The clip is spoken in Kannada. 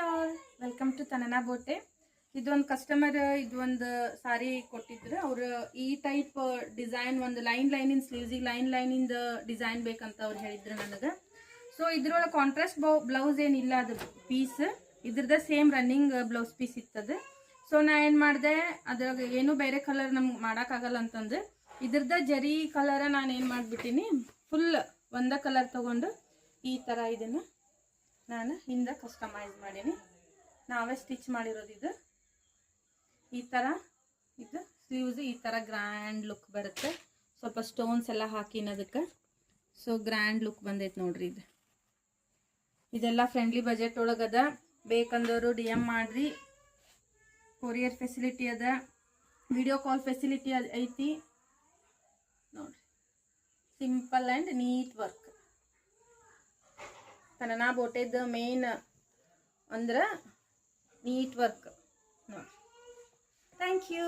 All welcome to Tanana Bote. ಇದೊಂದು ಕಸ್ಟಮರ್ ಇದೊಂದು ಸಾರಿ ಕೊಟ್ಟಿದ್ರು. ಅವರು ಈ ಟೈಪ್ ಡಿಸೈನ್ ಒಂದು ಲೈನ್ ಸ್ಲೀವ್ಸಿಗೆ ಲೈನ್ ಡಿಸೈನ್ ಬೇಕಂತ ಅವ್ರು ಹೇಳಿದ್ರು ನನಗೆ. ಸೊ ಇದ್ರೊಳಗೆ ಕಾಂಟ್ರಾಸ್ಟ್ ಬ್ಲೌಸ್ ಏನಿಲ್ಲ, ಅದು ಪೀಸ್ ಇದ್ರದ ಸೇಮ್ ರನ್ನಿಂಗ್ ಬ್ಲೌಸ್ ಪೀಸ್ ಇತ್ತದು. ಸೊ ನಾ ಏನು ಮಾಡಿದೆ, ಅದ್ರಾಗ ಏನು ಬೇರೆ ಕಲರ್ ನಮ್ಗೆ ಮಾಡೋಕ್ಕಾಗಲ್ಲ ಅಂತಂದು ಇದ್ರದ ಜರಿ ಕಲರ ನಾನು ಏನು ಮಾಡಿಬಿಟ್ಟಿನಿ, ಫುಲ್ ಒಂದೇ ಕಲರ್ ತೊಗೊಂಡು ಈ ಥರ ಇದನ್ನು ನಾನು ಹಿಂದೆ ಕಸ್ಟಮೈಸ್ ಮಾಡೀನಿ. ನಾವೇ ಸ್ಟಿಚ್ ಮಾಡಿರೋದು ಇದು. ಈ ಥರ ಇದು ಸ್ಲೀವ್ಸ್ ಈ ಥರ ಗ್ರ್ಯಾಂಡ್ ಲುಕ್ ಬರುತ್ತೆ. ಸ್ವಲ್ಪ ಸ್ಟೋನ್ಸ್ ಎಲ್ಲ ಹಾಕಿನದಕ್ಕೆ ಸೊ ಗ್ರ್ಯಾಂಡ್ ಲುಕ್ ಬಂದೈತೆ ನೋಡ್ರಿ. ಇದು ಇದೆಲ್ಲ ಫ್ರೆಂಡ್ಲಿ ಬಜೆಟ್ ಒಳಗದ. ಬೇಕಂದವರು DM ಮಾಡ್ರಿ. ಕೊರಿಯರ್ ಫೆಸಿಲಿಟಿ ಅದ, ವಿಡಿಯೋ ಕಾಲ್ ಫೆಸಿಲಿಟಿ ಐತಿ ನೋಡ್ರಿ. Simple and neat work. ತನನಾ ಬೋಟೆದ ಮೇನ್ ಅಂದ್ರೆ ನೀಟ್ ವರ್ಕ್ ನೋಡ್ರಿ. Thank you.